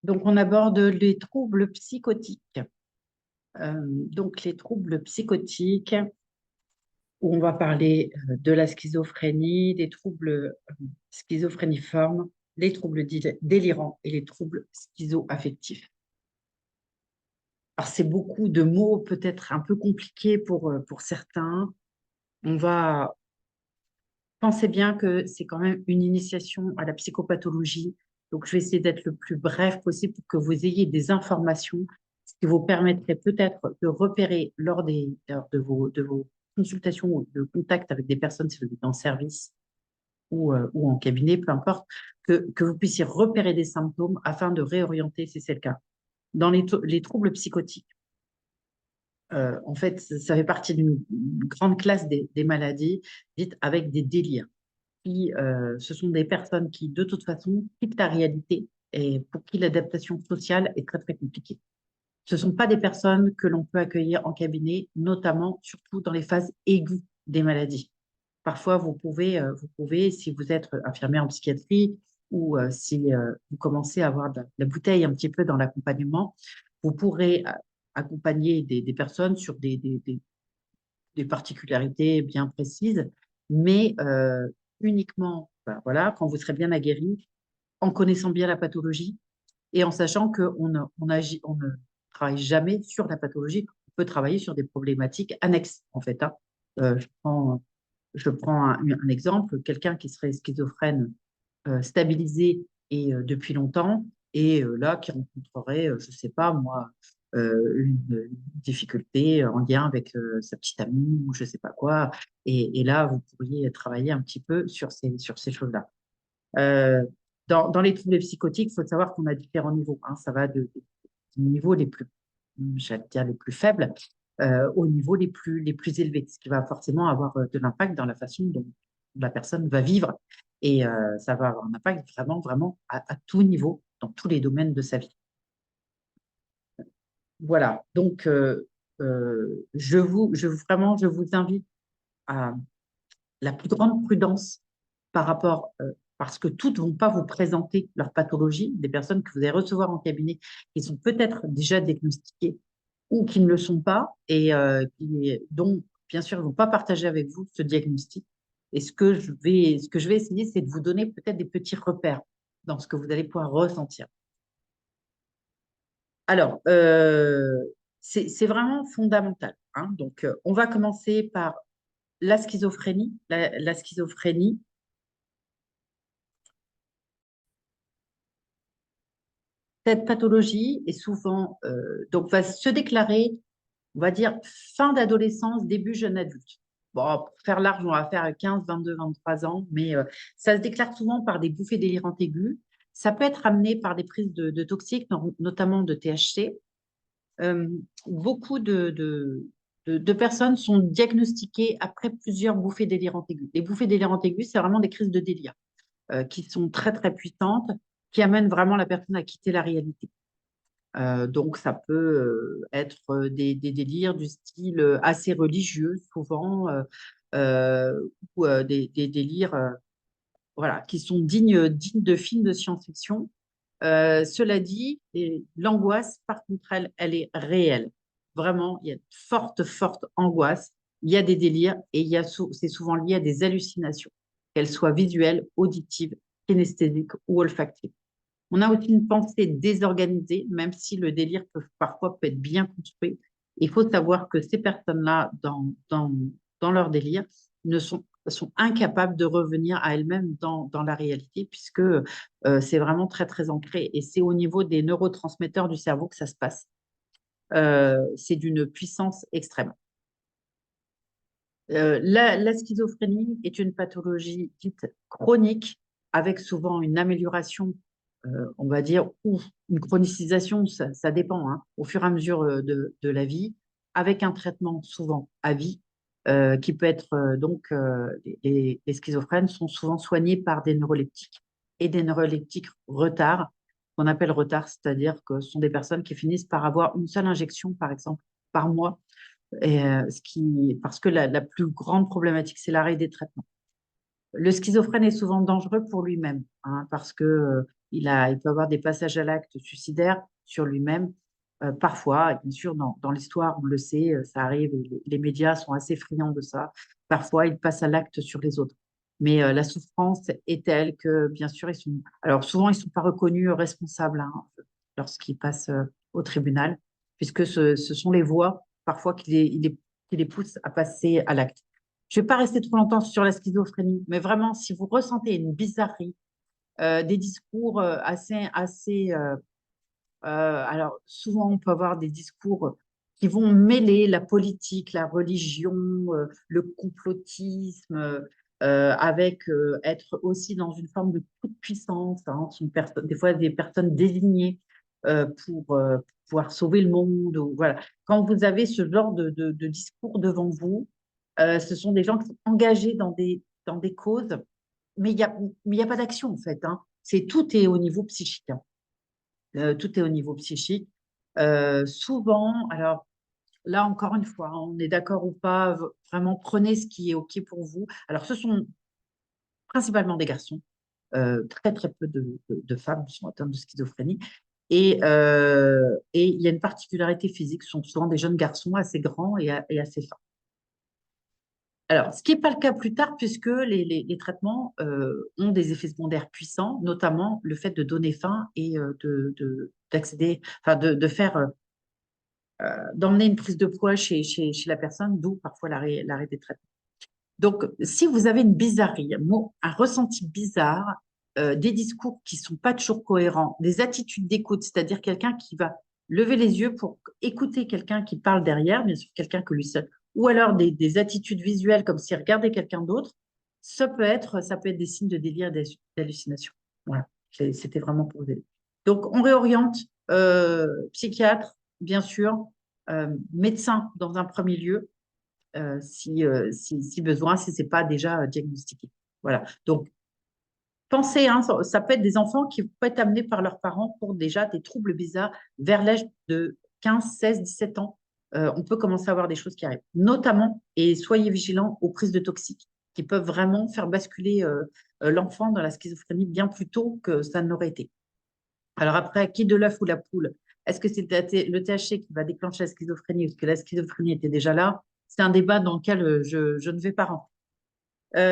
Donc, on aborde les troubles psychotiques. Donc, les troubles psychotiques, où on va parler de la schizophrénie, des troubles schizophréniformes, les troubles délirants et les troubles schizoaffectifs. Alors, c'est beaucoup de mots peut-être un peu compliqués pour certains. On va penser bien que c'est quand même une initiation à la psychopathologie. Donc, je vais essayer d'être le plus bref possible pour que vous ayez des informations, ce qui vous permettrait peut-être de repérer lors de vos consultations ou de contact avec des personnes, si vous êtes en service ou en cabinet, peu importe, que vous puissiez repérer des symptômes afin de réorienter si c'est le cas. Dans les troubles psychotiques, en fait, ça fait partie d'une grande classe des maladies dites avec des délires ce sont des personnes qui, de toute façon, quittent la réalité et pour qui l'adaptation sociale est très, très compliquée. Ce ne sont pas des personnes que l'on peut accueillir en cabinet, notamment, surtout dans les phases aiguës des maladies. Parfois, vous pouvez, si vous êtes infirmière en psychiatrie ou si vous commencez à avoir de la bouteille un petit peu dans l'accompagnement, vous pourrez accompagner des personnes sur des particularités bien précises, mais uniquement ben voilà, quand vous serez bien aguerri, en connaissant bien la pathologie et en sachant on ne travaille jamais sur la pathologie, on peut travailler sur des problématiques annexes, en fait. Hein. Euh, je prends, je prends un exemple, quelqu'un qui serait schizophrène stabilisé et depuis longtemps, et là, qui rencontrerait, je ne sais pas moi, une difficulté en lien avec sa petite amie ou je ne sais pas quoi. Et là, vous pourriez travailler un petit peu sur ces choses-là. Euh, dans les troubles psychotiques, il faut savoir qu'on a différents niveaux. Hein. Ça va du niveau les plus, j'allais dire les plus faibles, au niveau les plus élevés, ce qui va forcément avoir de l'impact dans la façon dont la personne va vivre. Et ça va avoir un impact vraiment, vraiment à tout niveau, dans tous les domaines de sa vie. Voilà. Donc, vraiment, je vous invite à la plus grande prudence par rapport, parce que toutes ne vont pas vous présenter leur pathologie, des personnes que vous allez recevoir en cabinet qui sont peut-être déjà diagnostiquées ou qui ne le sont pas et dont, bien sûr, ils ne vont pas partager avec vous ce diagnostic. Et ce que je vais essayer, c'est de vous donner peut-être des petits repères dans ce que vous allez pouvoir ressentir. Alors, c'est vraiment fondamental. Hein. Donc, on va commencer par la schizophrénie. La schizophrénie, cette pathologie est souvent, donc va se déclarer, on va dire, fin d'adolescence, début jeune adulte. Bon, pour faire large, on va faire 15, 22, 23 ans, mais ça se déclare souvent par des bouffées délirantes aiguës. Ça peut être amené par des prises de toxiques, notamment de THC. Euh, beaucoup de personnes sont diagnostiquées après plusieurs bouffées délirantes aiguës. Les bouffées délirantes aiguës, c'est vraiment des crises de délire qui sont très, très puissantes, qui amènent vraiment la personne à quitter la réalité. Donc, ça peut être des délires du style assez religieux, souvent, ou des délires voilà, qui sont dignes de films de science-fiction. Cela dit, l'angoisse, par contre, elle est réelle. Vraiment, il y a de forte, forte angoisse. Il y a des délires et c'est souvent lié à des hallucinations, qu'elles soient visuelles, auditives, kinesthésiques ou olfactives. On a aussi une pensée désorganisée, même si le délire parfois peut être bien construit. Il faut savoir que ces personnes-là, dans leur délire, sont incapables de revenir à elles-mêmes dans la réalité, puisque c'est vraiment très, très ancré. Et c'est au niveau des neurotransmetteurs du cerveau que ça se passe. C'est d'une puissance extrême. La schizophrénie est une pathologie dite chronique, avec souvent une amélioration, on va dire, ou une chronicisation, ça dépend, hein, au fur et à mesure de la vie, avec un traitement souvent à vie, qui peut être les schizophrènes sont souvent soignés par des neuroleptiques et des neuroleptiques retard, qu'on appelle retard, c'est-à-dire que ce sont des personnes qui finissent par avoir une seule injection, par exemple, par mois parce que la plus grande problématique, c'est l'arrêt des traitements. Le schizophrène est souvent dangereux pour lui-même, hein, parce que il peut avoir des passages à l'acte suicidaires sur lui-même. Parfois, et bien sûr, dans l'histoire, on le sait, ça arrive, et les médias sont assez friands de ça. Parfois, il passe à l'acte sur les autres. Mais la souffrance est telle que, bien sûr, ils sont. Alors, souvent, ils ne sont pas reconnus responsables hein, lorsqu'ils passent au tribunal, puisque ce sont les voix, parfois, qui les poussent à passer à l'acte. Je ne vais pas rester trop longtemps sur la schizophrénie, mais vraiment, si vous ressentez une bizarrerie, des discours alors, souvent, on peut avoir des discours qui vont mêler la politique, la religion, le complotisme, avec être aussi dans une forme de toute puissance. Hein, des fois, des personnes désignées pour pouvoir sauver le monde. Voilà. Quand vous avez ce genre de discours devant vous, ce sont des gens qui sont engagés dans des causes, mais il y a pas d'action, en fait. Hein. Tout est au niveau psychique. Hein. Tout est au niveau psychique. Souvent, alors là encore une fois, hein, on est d'accord ou pas, vraiment prenez ce qui est OK pour vous. Alors ce sont principalement des garçons, très très peu de femmes sont atteintes de schizophrénie. Et il y a une particularité physique, ce sont souvent des jeunes garçons assez grands et assez fins. Alors, ce qui n'est pas le cas plus tard, puisque les traitements ont des effets secondaires puissants, notamment le fait de donner faim et d'accéder, enfin de faire, d'emmener une prise de poids chez la personne, d'où parfois l'arrêt des traitements. Donc, si vous avez une bizarrerie, un ressenti bizarre, des discours qui ne sont pas toujours cohérents, des attitudes d'écoute, c'est-à-dire quelqu'un qui va lever les yeux pour écouter quelqu'un qui parle derrière, bien sûr quelqu'un que lui seul, ou alors des attitudes visuelles comme s'il regardait quelqu'un d'autre, ça peut être des signes de délire et d'hallucination. Voilà, c'était vraiment pour vous aider. Donc, on réoriente psychiatre, bien sûr, médecin dans un premier lieu, si besoin, si ce n'est pas déjà diagnostiqué. Voilà. Donc, pensez, hein, ça peut être des enfants qui peuvent être amenés par leurs parents pour déjà des troubles bizarres vers l'âge de 15, 16, 17 ans. On peut commencer à avoir des choses qui arrivent. Notamment, et soyez vigilants aux prises de toxiques qui peuvent vraiment faire basculer l'enfant dans la schizophrénie bien plus tôt que ça ne l'aurait été. Alors après, qui de l'œuf ou la poule? Est-ce que c'est le THC qui va déclencher la schizophrénie ou est-ce que la schizophrénie était déjà là? C'est un débat dans lequel je ne vais pas rentrer.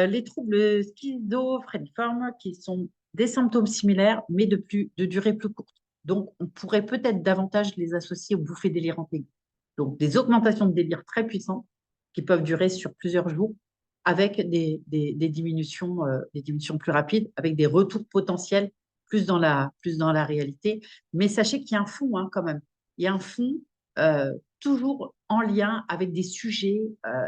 Les troubles schizophréniformes qui sont des symptômes similaires, mais de durée plus courte. Donc, on pourrait peut-être davantage les associer aux bouffées délirantes aiguës. Donc, des augmentations de délire très puissantes qui peuvent durer sur plusieurs jours avec des diminutions plus rapides, avec des retours potentiels plus dans la réalité. Mais sachez qu'il y a un fond hein, quand même. Il y a un fond toujours en lien avec des sujets.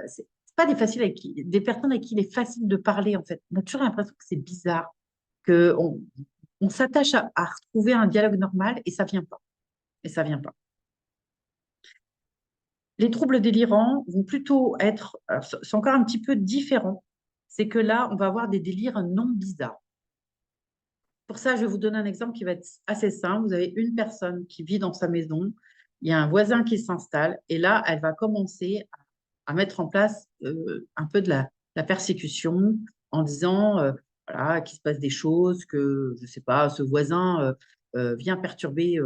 C'est pas des personnes avec qui il est facile de parler en fait. On a toujours l'impression que c'est bizarre, qu'on on s'attache à retrouver un dialogue normal et ça vient pas. Et ça vient pas. Les troubles délirants vont plutôt être, c'est encore un petit peu différent. C'est que là, on va avoir des délires non bizarres. Pour ça, je vais vous donner un exemple qui va être assez simple. Vous avez une personne qui vit dans sa maison, il y a un voisin qui s'installe et là, elle va commencer à mettre en place un peu de la persécution en disant voilà, qu'il se passe des choses, que, je ne sais pas, ce voisin vient perturber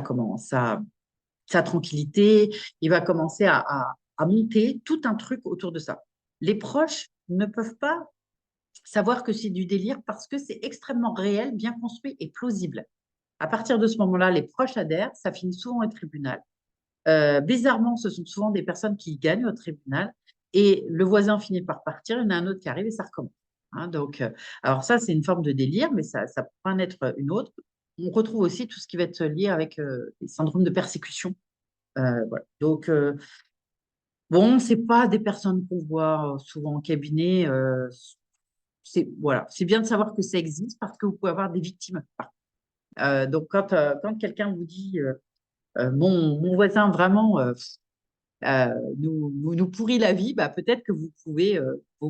comment, sa tranquillité. Il va commencer à monter tout un truc autour de ça. Les proches ne peuvent pas savoir que c'est du délire parce que c'est extrêmement réel, bien construit et plausible. À partir de ce moment-là, les proches adhèrent, ça finit souvent au tribunal. Bizarrement, ce sont souvent des personnes qui gagnent au tribunal et le voisin finit par partir, il y en a un autre qui arrive et ça recommence. Hein, donc, alors ça, c'est une forme de délire, mais ça peut en être une autre. On retrouve aussi tout ce qui va être lié avec les syndromes de persécution. Voilà. Donc, bon, c'est pas des personnes qu'on voit souvent en cabinet. Voilà, c'est bien de savoir que ça existe parce que vous pouvez avoir des victimes. Donc, quand quelqu'un vous dit mon voisin vraiment nous pourrit la vie, bah, peut-être que vous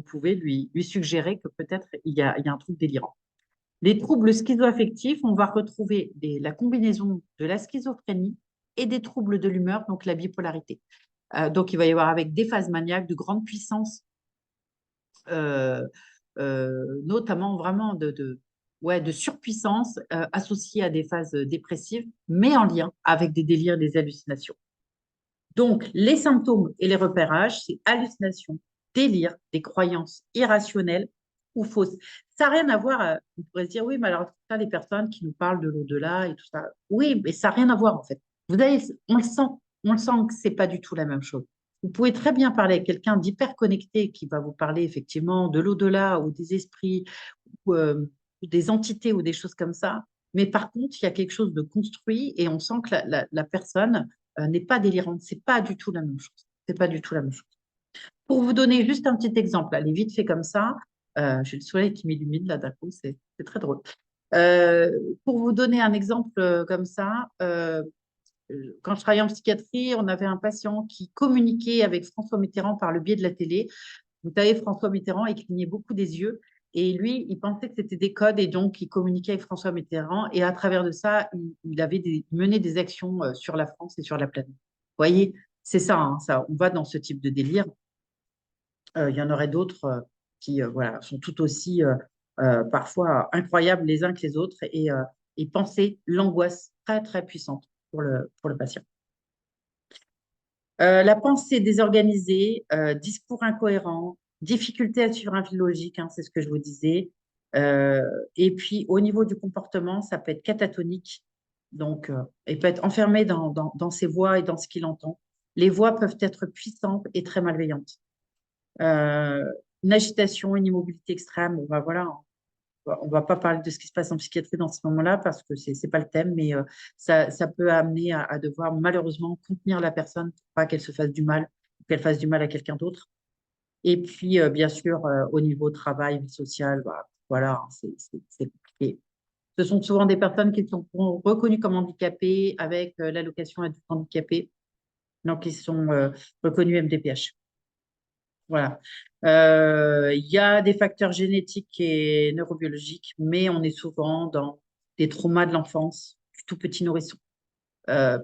pouvez lui suggérer que peut-être il y a un trouble délirant. Les troubles schizoaffectifs, on va retrouver la combinaison de la schizophrénie et des troubles de l'humeur, donc la bipolarité. Donc, il va y avoir avec des phases maniaques de grande puissance, notamment vraiment ouais, de surpuissance associée à des phases dépressives, mais en lien avec des délires, des hallucinations. Donc, les symptômes et les repérages, c'est hallucinations, délire, des croyances irrationnelles ou fausses. Ça n'a rien à voir, on pourrait se dire, oui, mais alors, ça, les personnes qui nous parlent de l'au-delà et tout ça. Oui, mais ça n'a rien à voir, en fait. Vous avez, on le sent que ce n'est pas du tout la même chose. Vous pouvez très bien parler avec quelqu'un d'hyper connecté qui va vous parler effectivement de l'au-delà ou des esprits ou des entités ou des choses comme ça. Mais par contre, il y a quelque chose de construit et on sent que la personne n'est pas délirante. C'est pas du tout la même chose. C'est pas du tout la même chose. Pour vous donner juste un petit exemple, allez vite fait comme ça. J'ai le soleil qui m'illumine là d'un coup, c'est très drôle. Euh, pour vous donner un exemple comme ça, quand je travaillais en psychiatrie, on avait un patient qui communiquait avec François Mitterrand par le biais de la télé. Vous savez, François Mitterrand, il clignait beaucoup des yeux. Et lui, il pensait que c'était des codes et donc il communiquait avec François Mitterrand. Et à travers de ça, il menait des actions sur la France et sur la planète. Vous voyez, c'est ça, hein, ça, on va dans ce type de délire. Il y en aurait d'autres qui voilà, sont tout aussi parfois incroyables les uns que les autres et penser l'angoisse très, très puissante pour le patient. La pensée désorganisée, discours incohérent, difficulté à suivre un fil logique, hein, c'est ce que je vous disais. Euh, et puis, au niveau du comportement, ça peut être catatonique, donc il peut être enfermé dans ses voix et dans ce qu'il entend. Les voix peuvent être puissantes et très malveillantes. Euh, une agitation, une immobilité extrême, bon, bah, voilà, hein. On va pas parler de ce qui se passe en psychiatrie dans ce moment-là parce que c'est pas le thème, mais ça peut amener à devoir malheureusement contenir la personne pour pas qu'elle se fasse du mal, qu'elle fasse du mal à quelqu'un d'autre. Et puis, bien sûr, au niveau travail, vie sociale, bah, voilà, hein, c'est compliqué. Ce sont souvent des personnes qui sont reconnues comme handicapées avec l'allocation adulte handicapé, donc ils sont reconnus MDPH. Voilà. Il y a des facteurs génétiques et neurobiologiques, mais on est souvent dans des traumas de l'enfance, du tout petit nourrisson,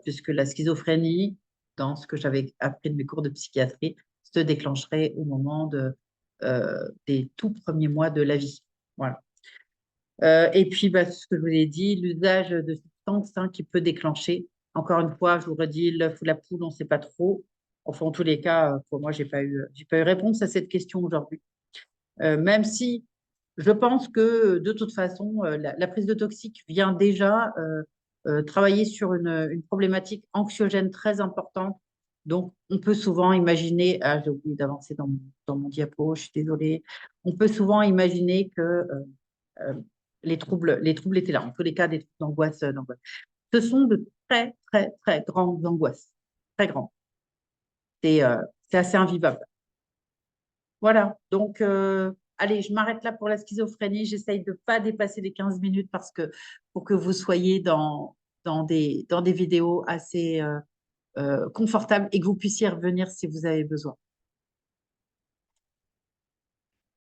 puisque la schizophrénie, dans ce que j'avais appris de mes cours de psychiatrie, se déclencherait au moment des tout premiers mois de la vie. Voilà. Et puis, bah, ce que je vous ai dit, l'usage de substances hein, qui peut déclencher. Encore une fois, je vous redis, l'œuf ou la poule, on ne sait pas trop. Enfin, en tous les cas, pour moi, j'ai pas eu réponse à cette question aujourd'hui. Même si je pense que de toute façon, la prise de toxique vient déjà travailler sur une problématique anxiogène très importante. Donc, on peut souvent imaginer, ah, j'ai oublié d'avancer dans mon diapo, je suis désolée. On peut souvent imaginer que euh, les troubles étaient là. En tous les cas, des troubles d'angoisse, d'angoisse. Ce sont de très, très, très grandes angoisses. Très grandes. C'est euh, c'est assez invivable. Voilà. Donc, allez, je m'arrête là pour la schizophrénie. J'essaye de ne pas dépasser les 15 minutes parce que pour que vous soyez dans des vidéos assez confortables et que vous puissiez revenir si vous avez besoin.